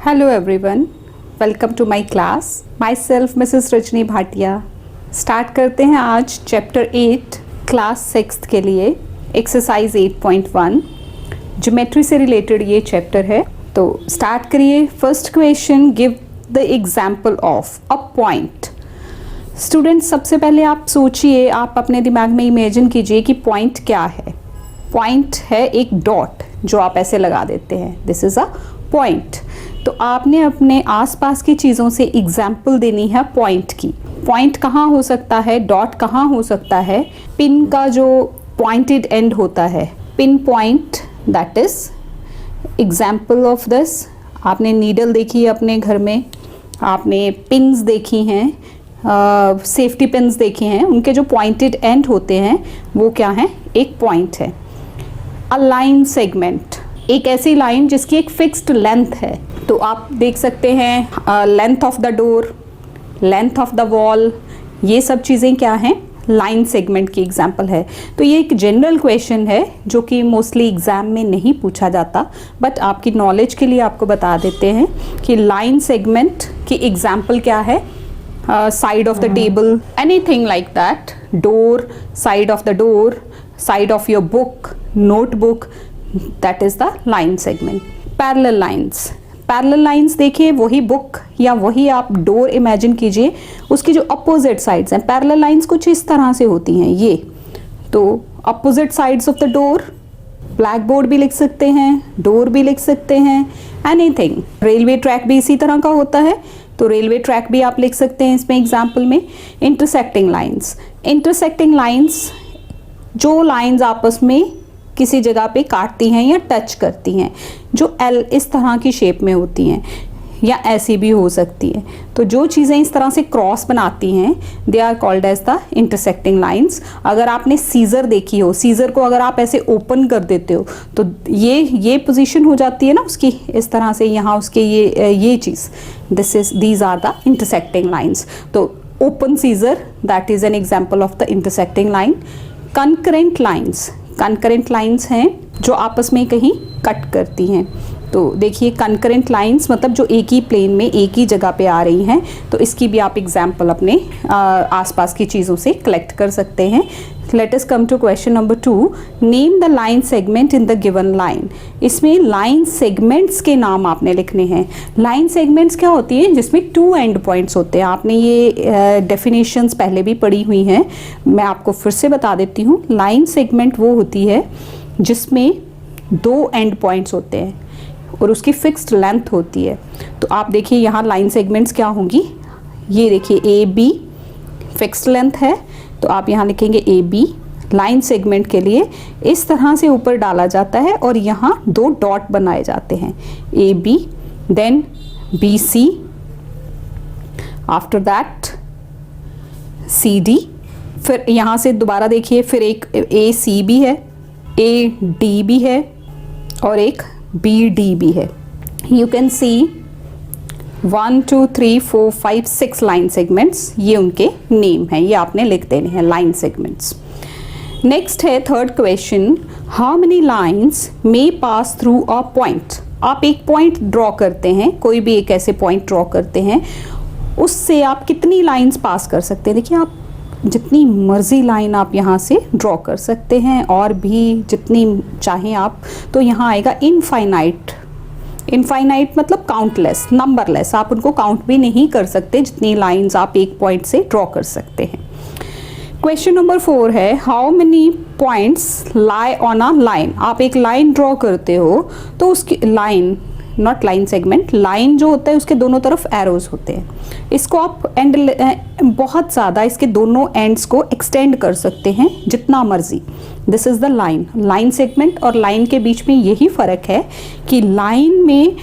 Hello everyone, welcome to my class. Myself Mrs. Rajni Bhatia. Start करते हैं आज चैप्टर 8 क्लास 6 के लिए एक्सरसाइज 8.1 ज्योमेट्री से रिलेटेड ये चैप्टर है. तो स्टार्ट करिए. First question, give the example of a point. Students, सबसे पहले आप सोचिए, आप अपने दिमाग में इमेजिन कीजिए कि पॉइंट क्या है. पॉइंट है एक डॉट जो आप ऐसे लगा देते हैं. This is a point. तो आपने अपने आसपास की चीज़ों से एग्जाम्पल देनी है पॉइंट की. पॉइंट कहाँ हो सकता है, डॉट कहाँ हो सकता है. पिन का जो पॉइंटेड एंड होता है, pin point, that is example of this. आपने नीडल देखी है अपने घर में, आपने पिन्स देखी हैं, सेफ्टी पिन्स देखे हैं, उनके जो पॉइंटेड एंड होते हैं वो क्या है, एक पॉइंट है. अ लाइन सेगमेंट, एक ऐसी लाइन जिसकी एक फिक्स्ड लेंथ है. तो आप देख सकते हैं length of the door, length of the wall, ये सब चीज़ें क्या हैं, लाइन सेगमेंट की एग्जाम्पल है. तो ये एक जनरल क्वेश्चन है जो कि मोस्टली एग्जाम में नहीं पूछा जाता, बट आपकी नॉलेज के लिए आपको बता देते हैं कि लाइन सेगमेंट की एग्जाम्पल क्या है. Side of the table, anything like that. Door, side of the door, side of your book, notebook, that is the line segment. Parallel lines, parallel lines देखिए, वही बुक या वही आप डोर इमेजिन कीजिए, उसकी जो अपोजिट साइड्स हैं. Parallel lines कुछ इस तरह से होती हैं ये. तो opposite sides of the door, black board भी लिख सकते हैं, डोर भी लिख सकते हैं, एनीथिंग. रेलवे ट्रैक भी इसी तरह का होता है, तो रेलवे ट्रैक भी आप लिख सकते हैं इसमें एग्जाम्पल में. इंटरसेक्टिंग लाइंस, इंटरसेक्टिंग लाइंस जो लाइंस आपस में किसी जगह पे काटती हैं या टच करती हैं, जो एल इस तरह की शेप में होती हैं या ऐसी भी हो सकती है. तो जो चीज़ें इस तरह से क्रॉस बनाती हैं, they are called as the intersecting lines. अगर आपने सीजर देखी हो, सीजर को अगर आप ऐसे ओपन कर देते हो तो ये पोजीशन हो जाती है ना उसकी, इस तरह से यहाँ उसके ये चीज़, these are the intersecting lines. तो open scissor, that is an example of the intersecting line. Concurrent lines, concurrent lines हैं जो आपस में कहीं कट करती हैं. तो देखिए, कंकरेंट लाइंस मतलब जो एक ही प्लेन में एक ही जगह पे आ रही हैं. तो इसकी भी आप एग्जाम्पल अपने आसपास की चीज़ों से कलेक्ट कर सकते हैं. Let us come to question number 2. Name the line segment in the given line. इसमें लाइन सेगमेंट्स के नाम आपने लिखने हैं. लाइन सेगमेंट्स क्या होती हैं, जिसमें 2 एंड पॉइंट्स होते हैं. आपने ये डेफिनेशंस पहले भी पढ़ी हुई हैं, मैं आपको फिर से बता देती हूँ. लाइन सेगमेंट वो होती है जिसमें 2 एंड पॉइंट्स होते हैं और उसकी फिक्स्ड लेंथ होती है. तो आप देखिए यहाँ लाइन सेगमेंट्स क्या होंगी, ये देखिए ए बी फिक्स्ड लेंथ है, तो आप यहाँ लिखेंगे ए बी. लाइन सेगमेंट के लिए इस तरह से ऊपर डाला जाता है और यहाँ 2 डॉट बनाए जाते हैं, A B, then B C, after that C D. फिर यहाँ से दोबारा देखिए, फिर एक ए सी भी है, ए डी भी है और एक बी डी भी है. You can see 1 2 3 4 5 6 line segments, ये उनके नेम हैं, ये आपने लिख देने हैं लाइन सेगमेंट्स. नेक्स्ट है third question. How many lines may pass through a point. आप एक पॉइंट ड्रॉ करते हैं, कोई भी एक ऐसे पॉइंट ड्रॉ करते हैं, उससे आप कितनी लाइन्स पास कर सकते हैं. देखिए, आप जितनी मर्जी लाइन आप यहाँ से ड्रॉ कर सकते हैं और भी जितनी चाहें आप. तो यहाँ आएगा इनफाइनाइट. इनफाइनाइट मतलब काउंटलेस, नंबरलेस. आप उनको काउंट भी नहीं कर सकते जितनी लाइंस आप एक पॉइंट से ड्रॉ कर सकते हैं. क्वेश्चन नंबर 4 है, how many points lie on a line. आप एक लाइन ड्रॉ करते हो तो उसकी line, not line segment, line जो होता है उसके दोनों तरफ एरोज होते हैं. इसको आप बहुत ज़्यादा इसके दोनों एंड्स को एक्सटेंड कर सकते हैं जितना मर्जी. This is the line. Line segment और लाइन के बीच में यही फ़र्क है कि लाइन में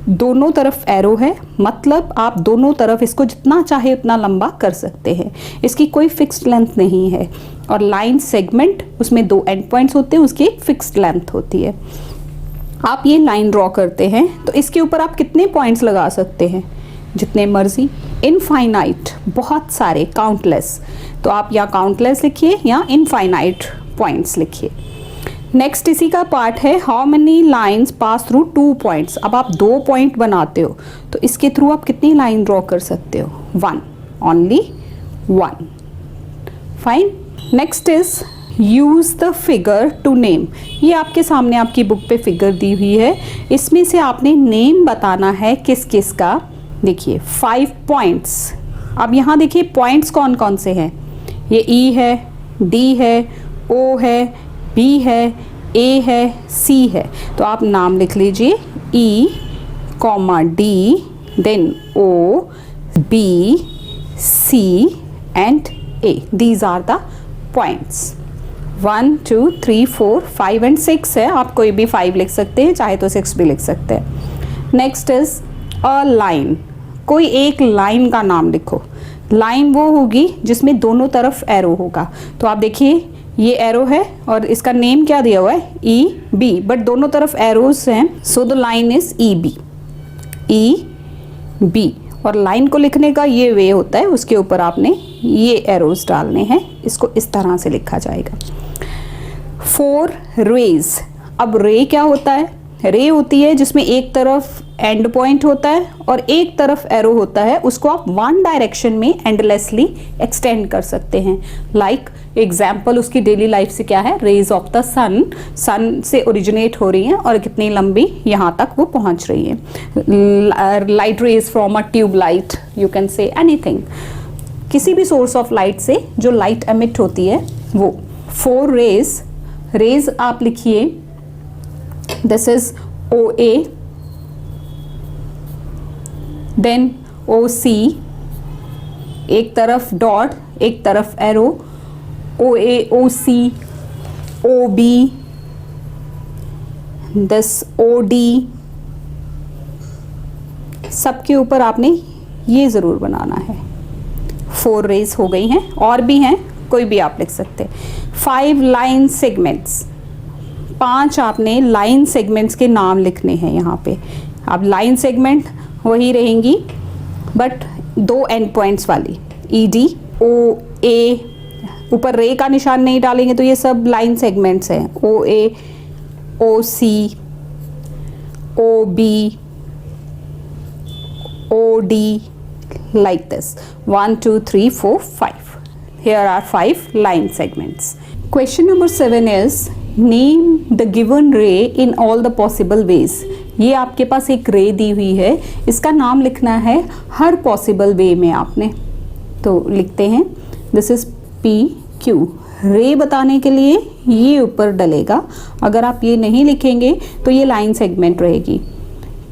दोनों तरफ एरो है, मतलब आप दोनों तरफ इसको जितना चाहे उतना लंबा कर सकते हैं, इसकी कोई फिक्स्ड लेंथ नहीं है. और लाइन सेगमेंट, उसमें 2 एंड पॉइंट्स होते हैं, उसकी एक फिक्स्ड लेंथ होती है. आप ये लाइन ड्रॉ करते हैं तो इसके ऊपर आप कितने पॉइंट्स लगा सकते हैं, जितने मर्जी. इनफाइनाइट, बहुत सारे, काउंटलेस. तो आप या काउंटलेस लिखिए या इनफाइनाइट पॉइंट्स लिखिए. नेक्स्ट इसी का पार्ट है, how many lines pass through 2 points. अब आप 2 पॉइंट बनाते हो तो इसके थ्रू आप कितनी लाइन ड्रॉ कर सकते हो? 1, only 1। Fine. Next is use the figure to name. ये आपके सामने आपकी बुक पे फिगर दी हुई है, इसमें से आपने नेम बताना है किस किस का। देखिए 5 पॉइंट्स। अब यहाँ देखिए पॉइंट्स कौन कौन से हैं। ये ई है, डी है, ओ है, बी है, ए है, सी है। तो आप नाम लिख लीजिए E comma D, then O, B, C and A. These are the points. 1 2 3 4 5 and 6 है। आप कोई भी 5 लिख सकते हैं, चाहे तो 6 भी लिख सकते हैं। Next is a line. कोई एक लाइन का नाम लिखो। लाइन वो होगी जिसमें दोनों तरफ एरो होगा। तो आप देखिए ये एरो है और इसका नेम क्या दिया हुआ है? ई बी, बट दोनों तरफ एरोज हैं, so the line is E B, E B. और लाइन को लिखने का ये वे होता है, उसके ऊपर आपने ये एरोज डालने हैं, इसको इस तरह से लिखा जाएगा। 4 रेज। अब रे क्या होता है? रे होती है जिसमें एक तरफ एंड पॉइंट होता है और एक तरफ एरो होता है, उसको आप 1 डायरेक्शन में एंडलेसली एक्सटेंड कर सकते हैं। लाइक एग्जाम्पल उसकी डेली लाइफ से क्या है? रेज ऑफ द सन, सन से ओरिजिनेट हो रही हैं और कितनी लंबी यहाँ तक वो पहुँच रही है। Light rays from a tube light, you can say anything. किसी भी सोर्स ऑफ लाइट से जो लाइट एमिट होती है वो। 4 रेज। रेज आप लिखिए, this is O A, then O C, एक तरफ डॉट एक तरफ arrow, O A, O C, O B, this O D. सबके ऊपर आपने ये ज़रूर बनाना है। 4 रेज हो गई हैं, और भी हैं, कोई भी आप लिख सकते हैं। 5 लाइन सेगमेंट्स। 5 आपने लाइन सेगमेंट्स के नाम लिखने हैं यहाँ पे। अब लाइन सेगमेंट वही रहेंगी बट 2 एंड पॉइंट्स वाली, ई डी, ओ ए, ऊपर रे का निशान नहीं डालेंगे तो ये सब लाइन सेगमेंट्स हैं। O A, O C, O B, O D, like this 1 2 3 4 5. Here are 5 line segments. Question number 7 is name the given ray in all the possible ways. ये आपके पास एक रे दी हुई है, इसका नाम लिखना है हर पॉसिबल वे में आपने। तो लिखते हैं दिस इज पी क्यू। रे बताने के लिए ये ऊपर डलेगा, अगर आप ये नहीं लिखेंगे तो ये लाइन सेगमेंट रहेगी।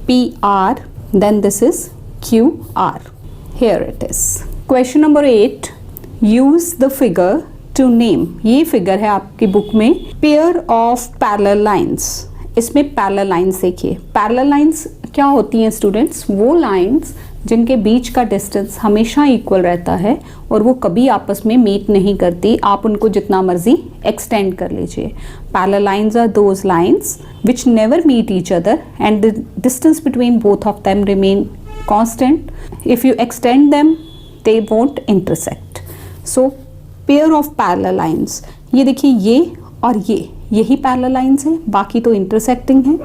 P R, then this is Q R. Here it is. Question number 8. Use the figure to name. ये फिगर है आपकी बुक में। Pair of parallel lines. इसमें parallel lines देखिए। Parallel lines क्या होती हैं स्टूडेंट्स? वो lines जिनके बीच का डिस्टेंस हमेशा इक्वल रहता है और वो कभी आपस में मीट नहीं करती। आप उनको जितना मर्जी एक्सटेंड कर लीजिए। Parallel lines are those lines which never meet each other and the distance between both of them remain constant. If you extend them, they won't intersect. So pair of parallel lines. ये देखिए ये और ये, यही parallel lines हैं, बाकी तो intersecting हैं।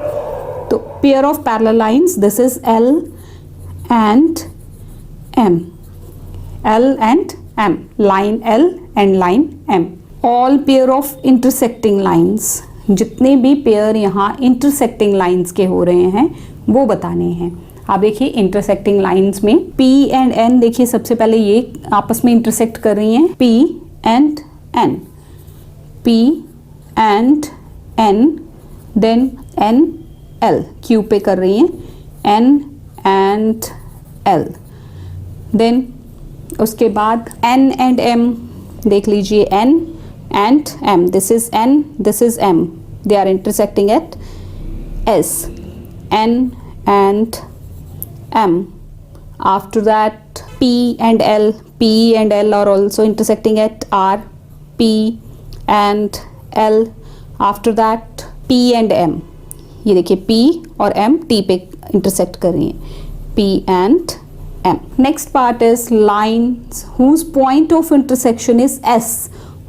तो pair of parallel lines, this is L and M. L and M. Line L and line M. All pair of intersecting lines. जितने भी पेयर यहाँ intersecting lines के हो रहे हैं वो बताने हैं। आप देखिए इंटरसेक्टिंग लाइंस में P एंड N, देखिए सबसे पहले ये आपस में इंटरसेक्ट कर रही हैं। P and N, P and N, then N L, Q पे कर रही हैं, N एंड L, देन उसके बाद N एंड M देख लीजिए, N and M, this is N, this is M, they are intersecting at S, N and M. After that P and L, P and L are also intersecting at R, P and L. After that P and M, ये देखिए P और M T पे intersect कर रही हैं, P and M. Next part is lines whose point of intersection is S.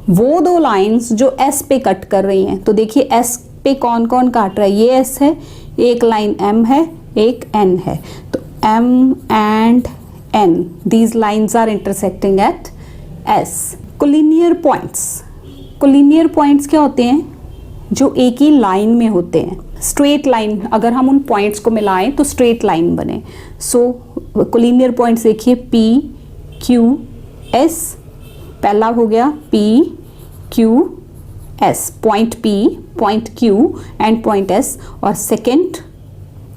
वो दो lines जो एस पे कट कर रही हैं। तो देखिए एस पे कौन कौन काट रहा है, ये एस है, एक लाइन एम है, एक एन है। तो M and N, these lines are intersecting at S. Collinear points, collinear points क्या होते हैं, जो एक ही लाइन में होते हैं, स्ट्रेट लाइन, अगर हम उन पॉइंट्स को मिलाएं तो स्ट्रेट लाइन बने। सो कोलिनियर पॉइंट्स देखिए पी क्यू एस, पहला हो गया P Q S, point P, point Q and point S. और second,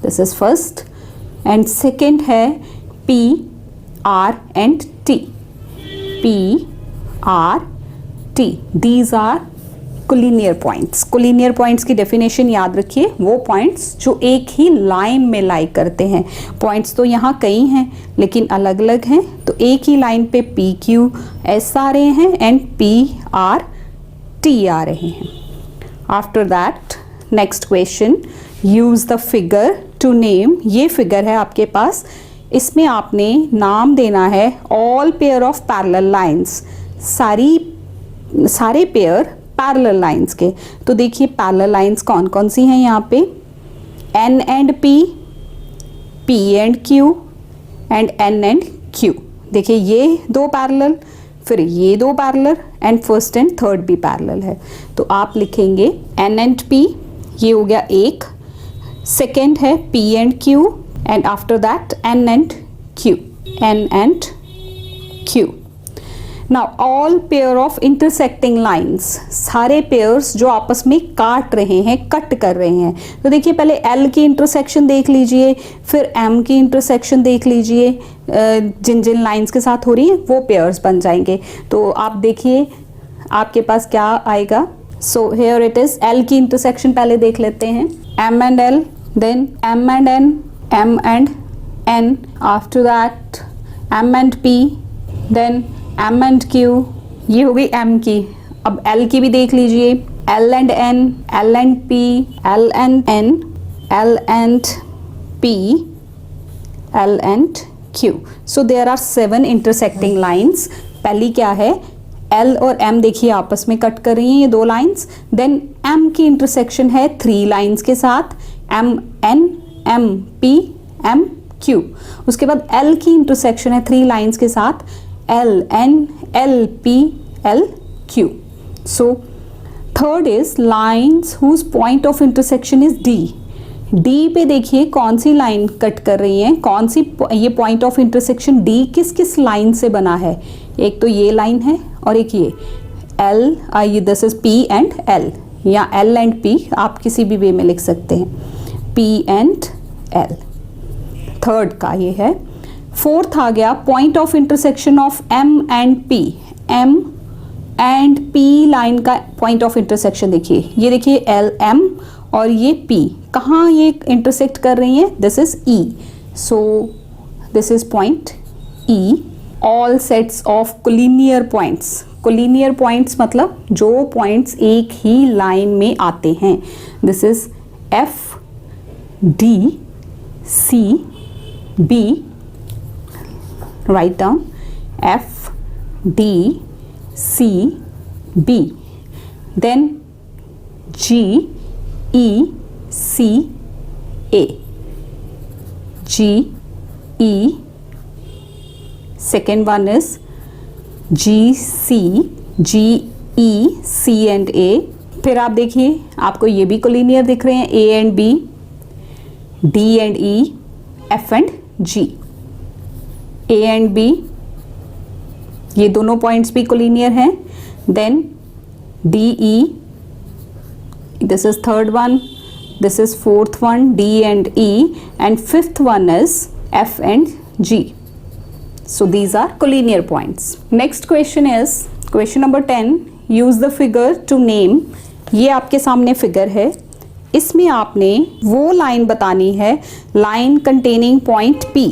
this is first, and second है P R and T, P R T, these are collinear points. Collinear points की definition याद रखिए, वो points जो एक ही line में लाई करते हैं। पॉइंट्स तो यहाँ कई हैं लेकिन अलग अलग हैं, तो एक ही लाइन पे पी क्यू एस आ रहे हैं एंड पी आर टी आ रहे हैं। After that next question, use the figure to name. ये फिगर है आपके पास, इसमें आपने नाम देना है all pair of parallel lines, सारे पेयर पैरेलल लाइंस के। तो देखिए पैरेलल लाइंस कौन कौन सी हैं यहाँ पे, N and P, P and Q and N and Q. देखिए ये दो पैरेलल, फिर ये दो parallel and first and third भी पैरेलल है। तो आप लिखेंगे एन एंड पी, ये हो गया एक, सेकेंड है P and Q and after that N and Q, N and Q. Now all pair of intersecting lines, सारे पेयर्स जो आपस में काट रहे हैं, कट कर रहे हैं। तो देखिए पहले एल की इंटरसेक्शन देख लीजिए, फिर एम की इंटरसेक्शन देख लीजिए, जिन जिन लाइंस के साथ हो रही है वो पेयर्स बन जाएंगे। तो आप देखिए आपके पास क्या आएगा। So here it is, L की इंटरसेक्शन पहले देख लेते हैं, M and L, then M and N, M and N, after that M and P, then M and Q, ये हो गई एम की। अब एल की भी देख लीजिए, L and N, L and P, L and N, L and P, L and Q. So there are 7 intersecting lines. पहली क्या है, एल और एम देखिए आपस में कट कर रही हैं ये दो लाइंस। देन एम की इंटरसेक्शन है 3 लाइंस के साथ, M N, M P, M Q. उसके बाद एल की इंटरसेक्शन है 3 लाइंस के साथ, L N, L P, L Q. So third is lines whose point of intersection is D. D पे देखिए कौन सी लाइन कट कर रही है, कौन सी, ये पॉइंट ऑफ इंटरसेक्शन D किस किस लाइन से बना है। एक तो ये लाइन है और एक ये L, this is P and L, या L एंड P आप किसी भी वे में लिख सकते हैं, P एंड L। थर्ड का ये है। फोर्थ आ गया point of intersection of M and P, M and P line का पॉइंट ऑफ इंटरसेक्शन देखिए, ये देखिए एल एम और ये पी, कहाँ ये इंटरसेक्ट कर रही हैं, this is E, so this is point E. All sets of collinear points, collinear points मतलब जो पॉइंट्स एक ही लाइन में आते हैं, this is F D C B, write down F D C B, then G E C A, G E, second one is G C, G E C and A। फिर आप देखिए आपको ये भी कोलिनियर दिख रहे हैं, A and B, D and E, F and G। A and B, ये दोनों पॉइंट्स भी कोलिनियर हैं। Then D E, this is third one, this is fourth one, D and E, and fifth one is F and G। So these are collinear points. Next question is question number 10, use the figure to name. ये आपके सामने figure है, इसमें आपने वो line बतानी है, line containing point P,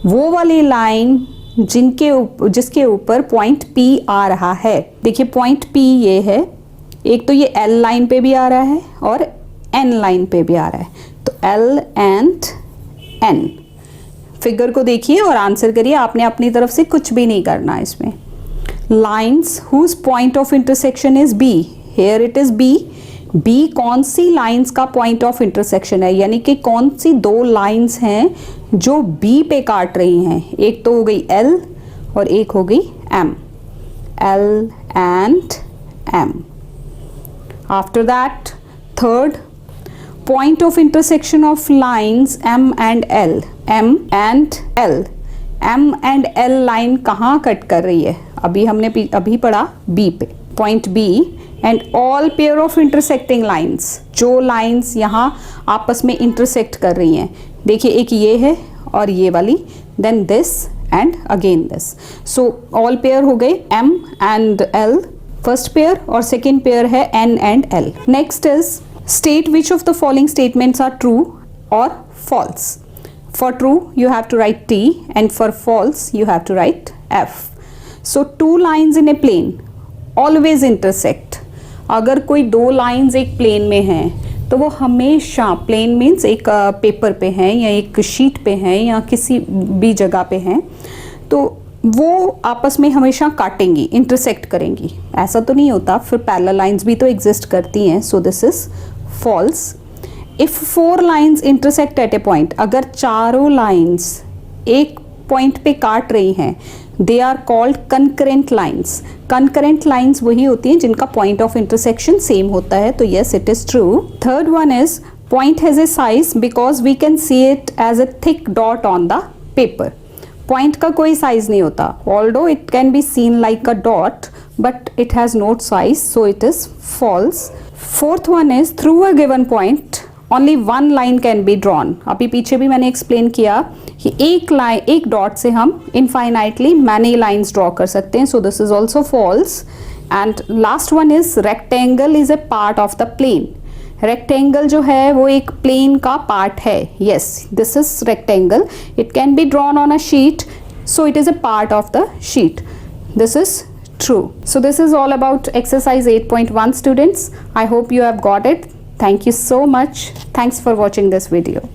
वो वाली लाइन जिसके ऊपर पॉइंट P आ रहा है। देखिए पॉइंट P ये है, एक तो ये L लाइन पे भी आ रहा है और N लाइन पे भी आ रहा है, तो L एंड N। फिगर को देखिए और आंसर करिए, आपने अपनी तरफ से कुछ भी नहीं करना इसमें। lines whose point of intersection is B. Here it is B. B कौन सी लाइंस का पॉइंट ऑफ इंटरसेक्शन है, यानी कि कौन सी दो लाइंस हैं जो B पे काट रही हैं. एक तो हो गई L और एक हो गई M. L and M. After that, third, point of intersection of lines M and L. M and L. M and L line कहाँ कट कर रही है? अभी हमने अभी पढ़ा B पे. Point B and all pair of intersecting lines. जो लाइंस यहाँ आपस में इंटरसेक्ट कर रही हैं. देखिए एक ये है और ये वाली. Then this and again this. So all pair हो गए M and L. First pair और second pair है N and L. Next is state which of the following statements are true or false. For true you have to write T and for false you have to write F. So two lines in a plane always intersect. अगर कोई दो lines एक plane में हैं तो वो हमेशा, plane means एक पेपर पे हैं या एक शीट पे हैं या किसी भी जगह पे हैं, तो वो आपस में हमेशा काटेंगी, इंटरसेक्ट करेंगी. ऐसा तो नहीं होता, फिर पैरेलल लाइंस भी तो एग्जिस्ट करती हैं. So this is false. If 4 lines intersect at a point, अगर चारों लाइंस एक पॉइंट पे काट रही हैं, they are called concurrent lines. Concurrent lines वही होती हैं जिनका पॉइंट ऑफ इंटरसेक्शन सेम होता है. तो yes, it is true. Third one is point has a size because we can see it as a thick dot on the paper. Point का कोई size नहीं होता, although it can be seen like a dot, but it has no size, so it is false. Fourth one is through a given point only one line can be drawn. अभी पीछे भी मैंने explain किया कि एक line, एक dot से हम इनफाइनाइटली मैनी लाइन्स ड्रॉ कर सकते हैं. So this is also false. And last one is rectangle is a part of the plane. Rectangle जो है वो एक प्लेन का पार्ट है. Yes, this is rectangle. It can be drawn on a sheet, so it is a part of the sheet. This is true. So this is all about exercise 8.1 students. I hope you have got it. Thank you so much. Thanks for watching this video.